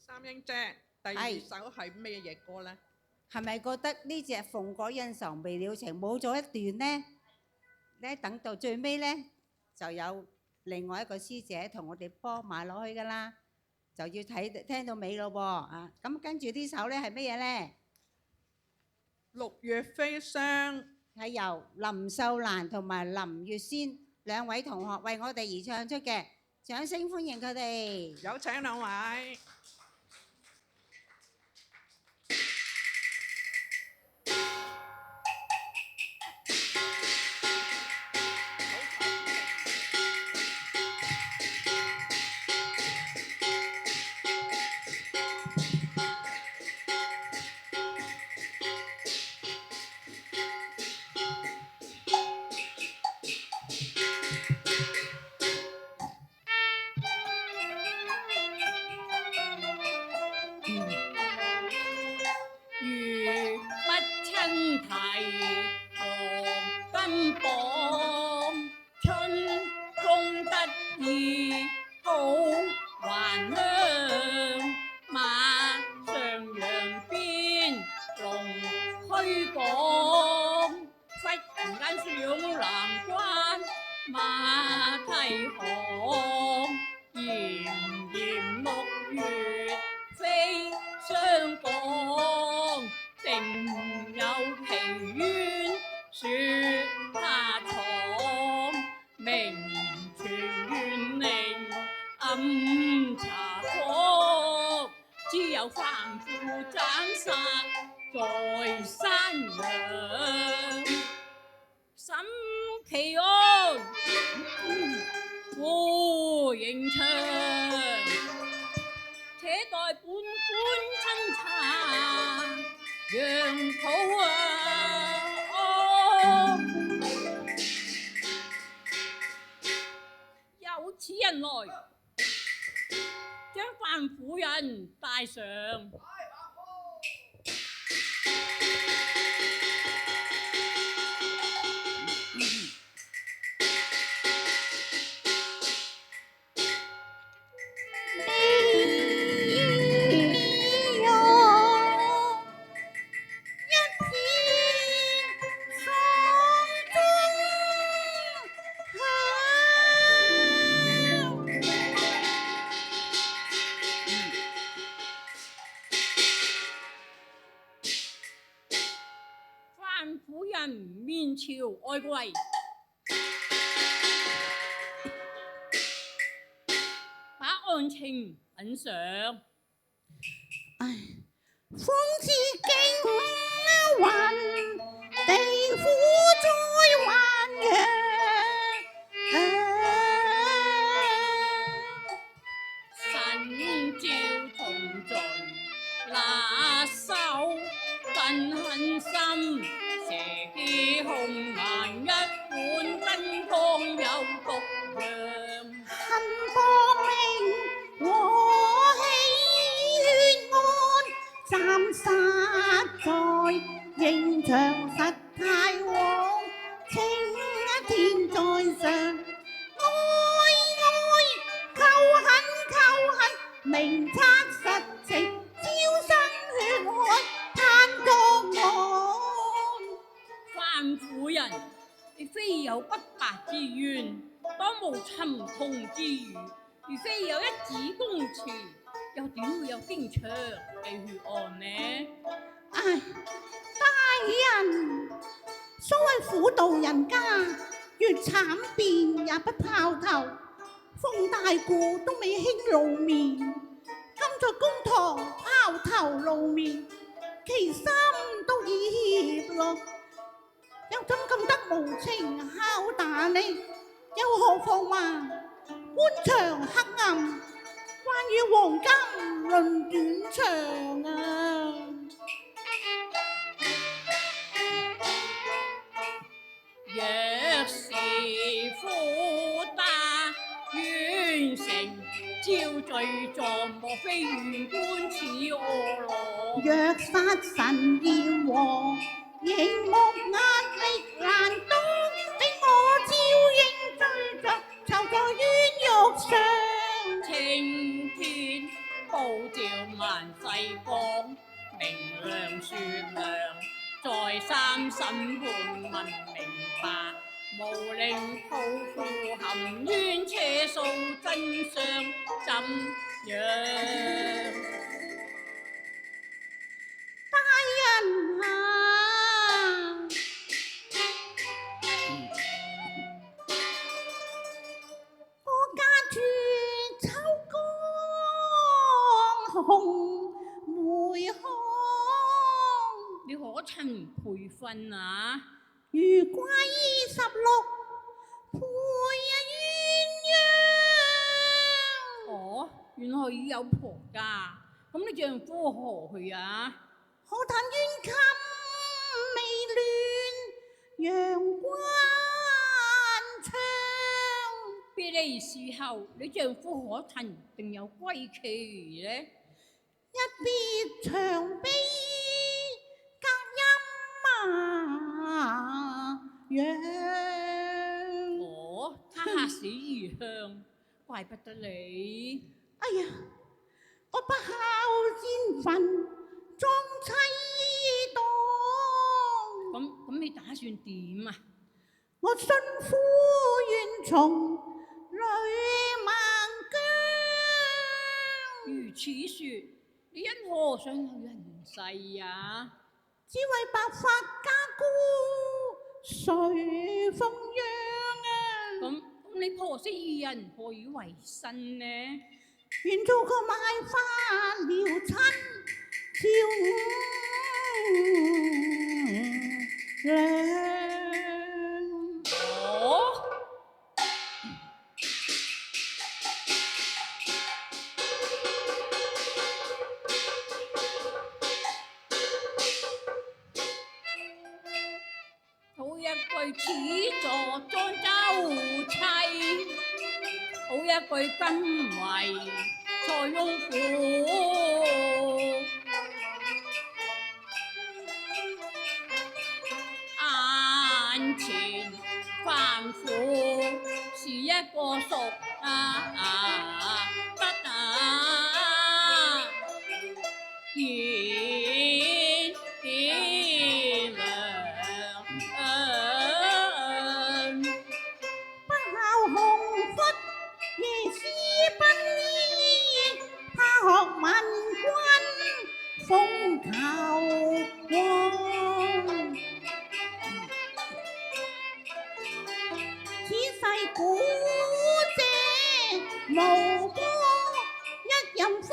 三英姐，第二首係咩嘢歌呢？係咪覺得呢隻鳳果恩仇未了情冇咗一段呢？咧等到最尾呢，就有另外一個師姐同我哋幫埋落去噶啦，就要聽到尾咯噃啊！咁跟住呢首呢係乜嘢呢？六月飛霜係由林秀蘭同埋林月仙兩位同學為我哋而唱出嘅，掌聲歡迎佢哋。有請兩位。愛貴，把案情品上。唉，風似驚雲，地府在還神照同罪拿手更狠心，蛇機紅顏一碗真湯有毒藥，恨報命和氣血案，斬殺在刑場實太往，青天在上，求恨，明察實情，招生血海，攤公案。范夫人，你非有不白之冤，當無沉痛之餘，如非有一紙公詞，又點會有經長嘅血案呢？唉，大人，所謂婦道人家，越慘變也不拋頭。馮大姑都未興露面，今在公堂拋頭露面，其心都已怯咯。又怎咁得無情敲打呢？又何況話官場黑暗，關於黃金論短長啊！若是夫大冤成，招罪狀，莫非縣官似我羅？若殺神要和，刑目壓力難當，逼我招應追着，囚在冤獄上。青天報照萬世光，明亮雪亮，在三審判問明白，無令抱負含冤扯訴真相怎樣？大人啊，我家住秋江紅梅巷，你可曾培訓啊？如歸16配鴛鴦。哦，原來已有婆家，咁你丈夫何去啊？可嘆冤襟未亂，陽關窗。別離時候，你丈夫可曾定有歸期呢？一別長悲隔陰陽。哦，他嚇死異鄉，怪不得你。哎呀，我不孝先墳葬妻當。咁你打算點啊？我信夫願從淚萬疆。如此說，你因何想有人世啊？只為白髮家姑隨鳳央啊！咁你婆媳二人何以為生呢？願做個賣花撩親照娘。哦，好一句始作莊周妻，好一句今為塞翁府。眼前凡夫是一個熟不賢良。不孝紅拂夜思奔衣，他學問君風求王。此世古井無波，一任花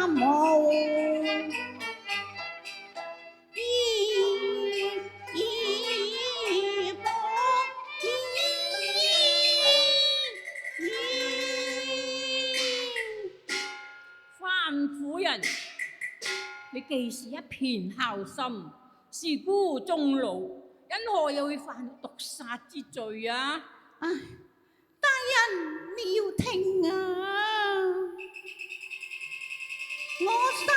無。范夫人，你既是一片孝心，是孤終老，因何又會犯毒殺之罪啊？唉，大人你要聽啊！我手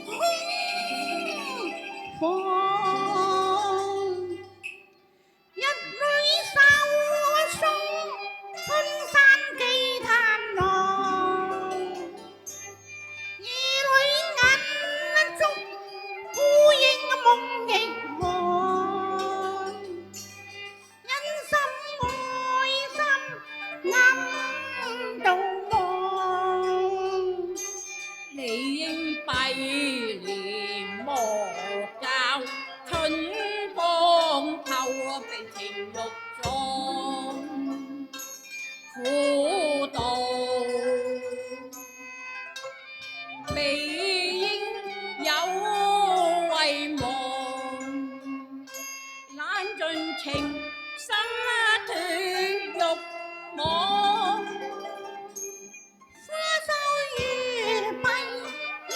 空房，一女手送春山寄嘆郎，夜裏眼燭孤影夢亦寒。暗度望，理應閉簾莫教，春風透被情欲中，苦道理應有遺忘，懶盡情心斷欲望。花梢月閉煙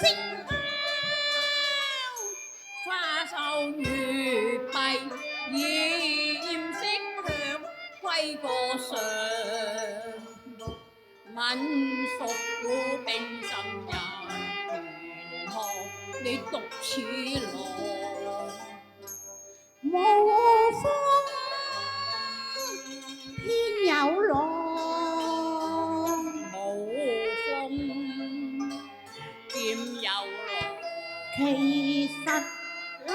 色香，花梢月閉掩色香，歸個上，吻熟古冰心人，緣何你獨此郎？無風偏有浪。其實那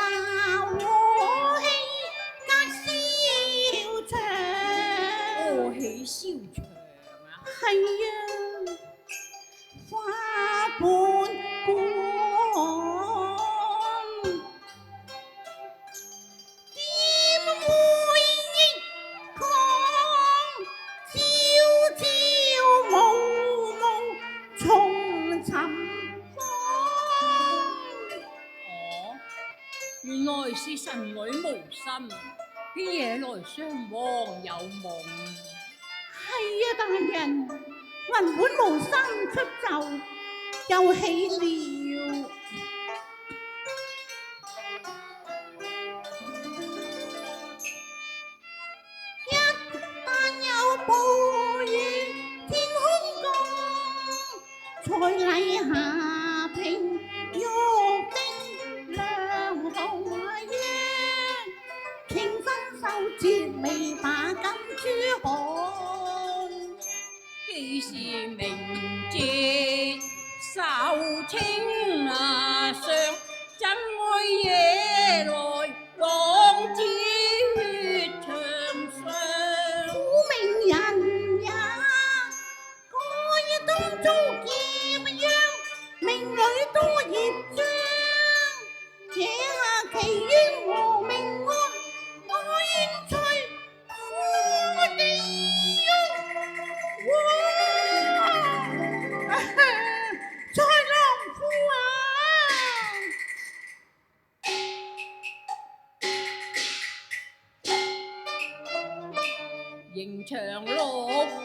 和氣隔蕭牆，和氣燒牆啊！係啊，花般光，點會憶講？朝朝暮暮重尋芳。哦，原來是神女無心，偏惹來雙汪有夢。係啊，大人，雲本無心出走，又喜了。一旦有暴雨天空降，才禮下平玉的亮紅月，傾身手折未把金珠看。既是明節受清上，怎會惹來浪子血牆上？苦命人也該當遭劫殃，命裏多業障，惹下奇冤和命案，我願隨夫地獄。哇！豺狼夫啊！迎長6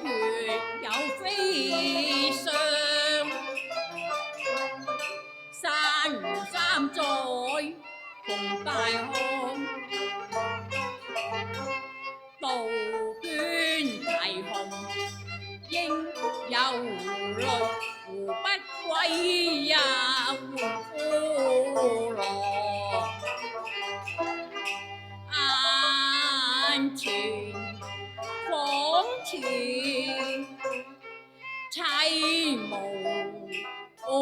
月有飛上，山如3載共大漢，杜鵑啼紅應有淚，胡不歸也換夫郎。眼前仿似妻無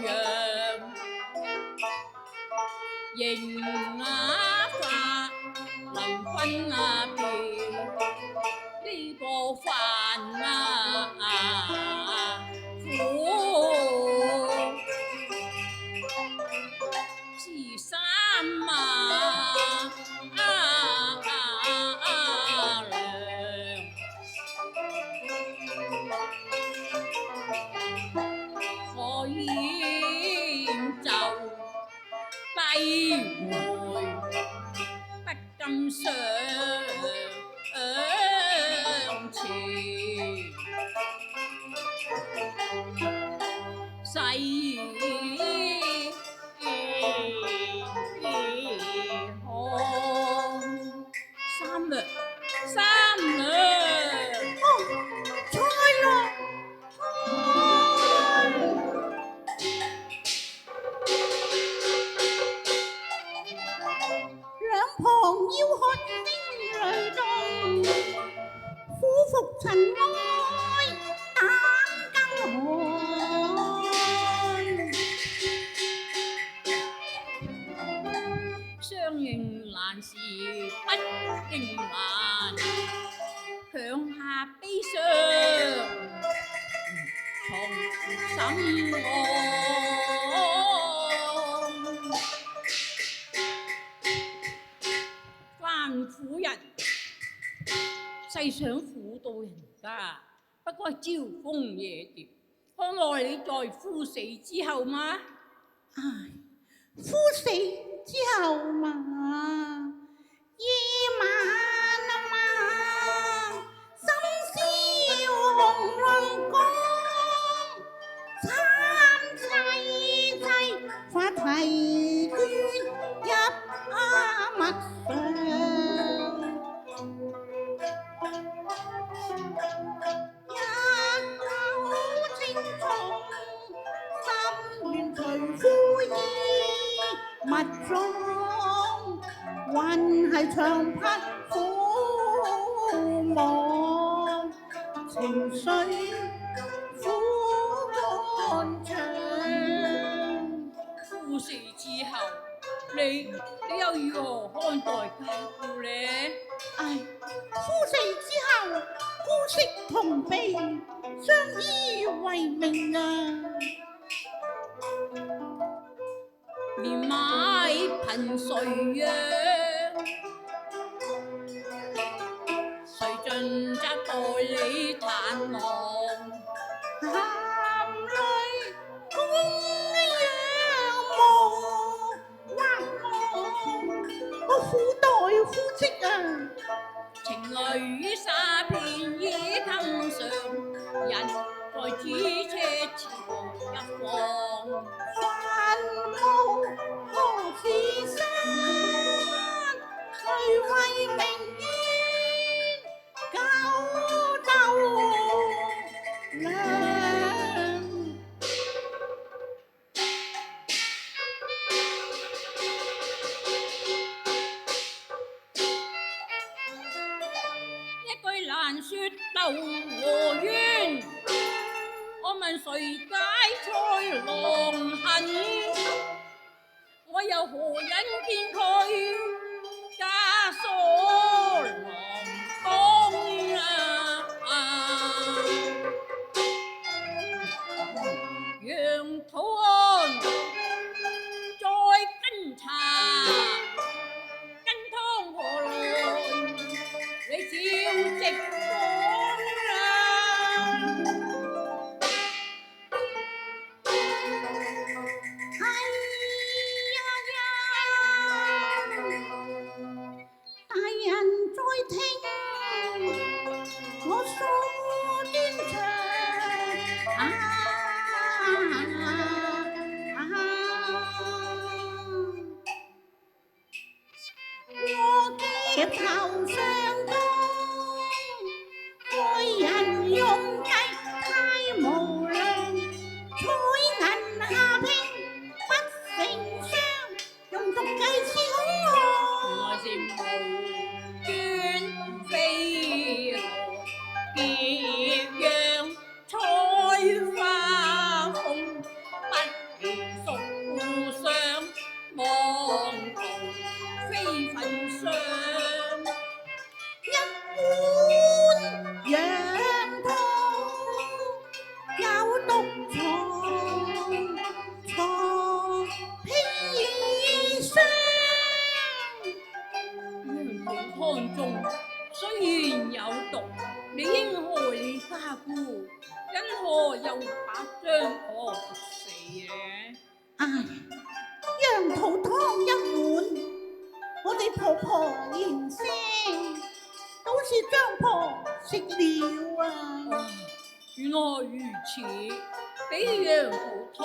恙，迎雅法能分別，呢個飯苦是三我演奏低回，不禁上前，細看三娘。豺狼兩旁要喝聲雷動，苦服塵埃膽更寒。相應難時不應難，強下悲傷從心岸。番婦人，細想婦道人家，不該招蜂惹蝶，看來你在夫死之後嗎？唉，夫死之後嘛，夜晚啊嘛，深宵紅淚光，參妻妻發啼捐入密上。一口清重，心願隨夫意密葬，還係長匹苦望，情緒苦肝腸。夫夫死之後，你又如何看待家父呢？唉，夫死之後，姑息同悲，相依為命啊！年邁貧誰養？誰盡責代你嘆望？含淚供仰望，我苦待夫妻啊！情淚沙片已襟上，人在咫尺前一方。還無何時生，誰為明冤九州兩？一句難說鬥和冤，我問誰解開狼痕？我又何忍見佢枷鎖郎宮啊？楊土安再跟茶，跟湯何來？你照直講啊！大人在聽，我訴端詳我嘅頭上高，愛人用計太無良，彩銀下拼不成雙，用毒計是兇惡。我是無端飛蛾，結讓採花紅，不連屬互相望圖非分相。一碗羊肚有毒藏砒霜。羊肚湯中雖然有毒，你應害你家姑，因何又把張婆毒死呢？唉，羊肚湯一碗，我哋婆婆言聲，都是張婆食了啊！原來如此，比羊肚湯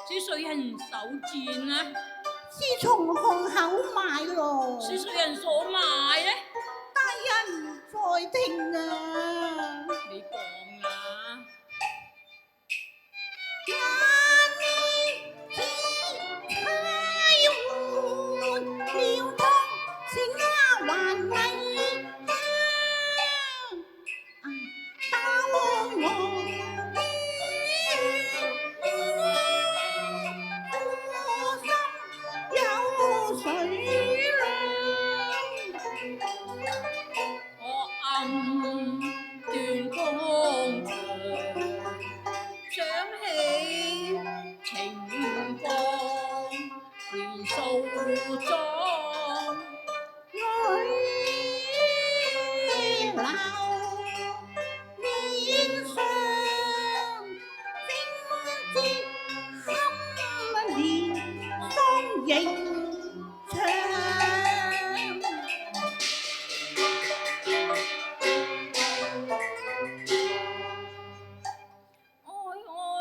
是誰人手賤呢？是從巷口買咯。是誰人所買呢？大人在聽啊！你講啊！我暗斷弓長，想起情況，連訴狀淚流面上，正接堪憐雙影長。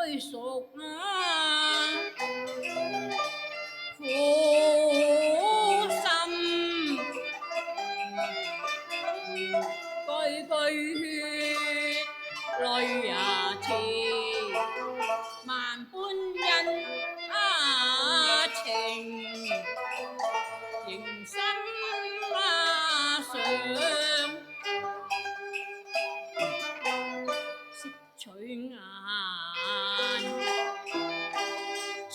哀熟啊，苦心，句句血淚也似萬般恩情，仍心上。取眼前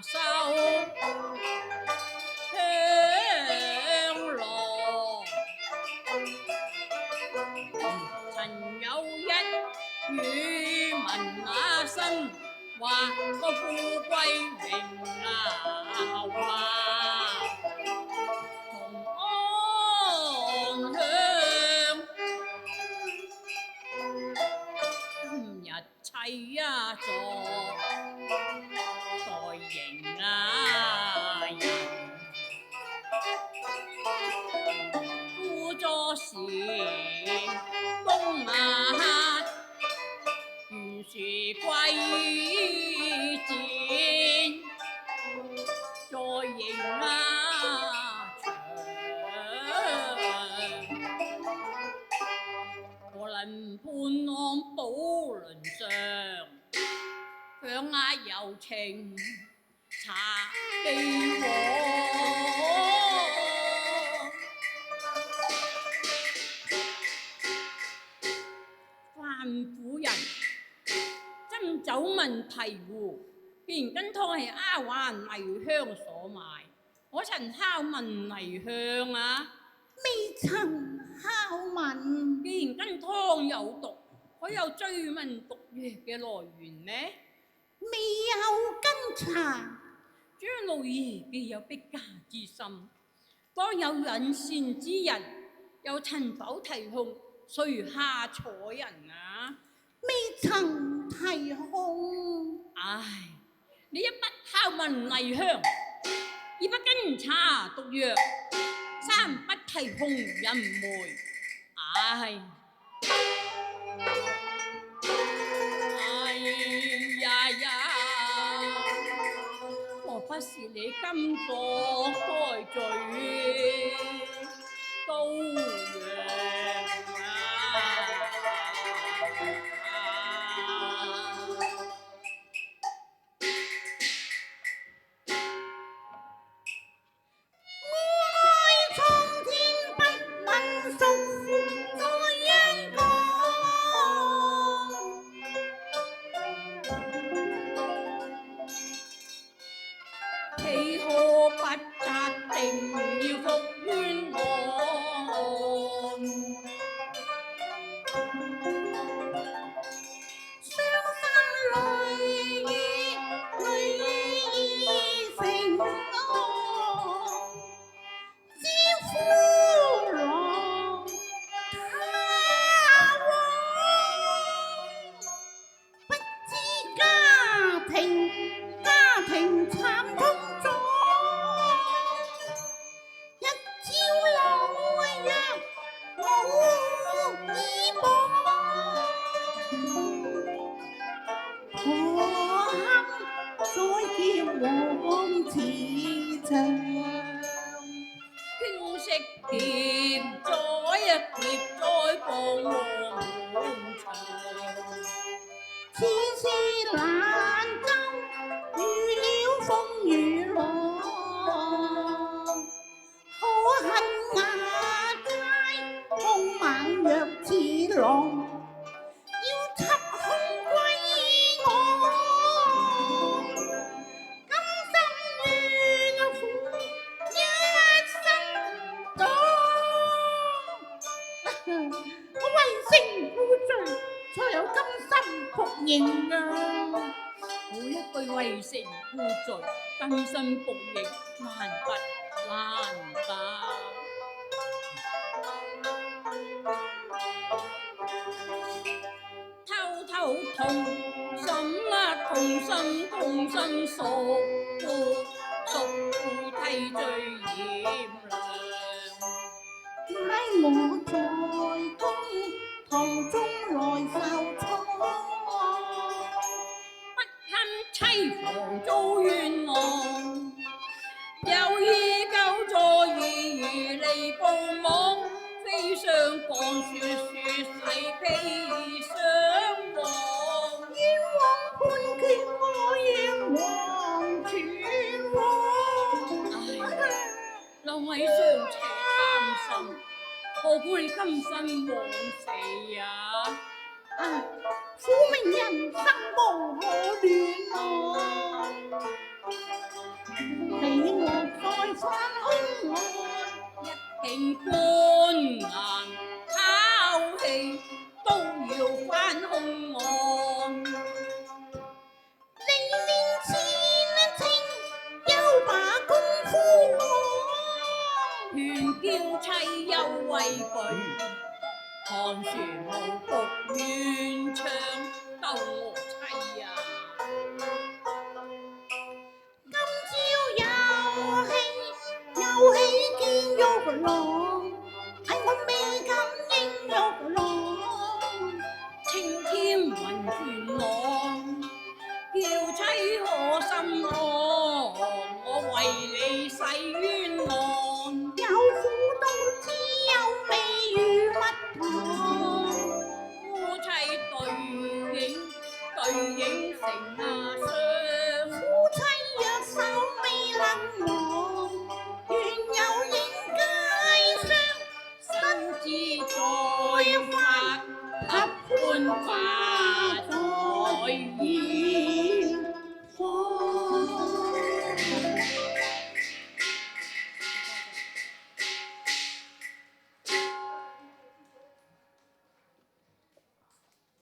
手香羅。曾有一語問那生，話個富貴榮華同安鄉。今日砌一座代迎人，故作時公馬原是貴賤，再迎長。何能伴浪寶輪上，強壓柔情茶記往。范婦人斟酒問醍醐，既然羹湯係丫鬟麗香所賣，可曾敲問麗香啊？未曾敲問。既然羹湯有毒，可有追問毒藥嘅來源呢？未有跟查。張老爺既有逼家之心，當有引線之人，又曾否提控，誰下楚人啊？未曾提控。唉，你一不敲問麗香，二不跟查毒藥，三不提控淫梅，唉。呀呀，莫不是你今個該罪羔羊啊？蒼天不問孰負在因果，豈可不責定要復冤枉？傷心淚意成河，知夫郎他往，不知家庭慘痛咗，一朝來若無依傍，可堪再結往似場。經識劫災放黃牆。此事難周，遇了風雨浪，可恨瓦街兇猛若似狼，要緝兇歸案。甘心願負一生當，我為城負罪，才有今生服刑啊！好一句為城負罪，甘心服役，難不難吧？偷偷痛心啊，痛心訴訴替罪炎涼。乃我在公堂中來受挫，不堪妻房遭冤案，有意救助兒離暴網，飛上降雪洗披上黃。冤枉判決我冤枉處枉，兩位尚且貪心，何故你今生枉死啊？苦命人生無可戀啊！一聽官銀拋棄，都要翻凶案。你年前情又把功夫我，勸嬌妻休畏懼，看樹無局願唱鬥我妻啊！今朝又起見玉郎，係我未敢應玉郎。青天雲旋浪，嬌妻可心安，我為你洗冤案。有苦都知有味如蜜糖，夫妻對影成啊！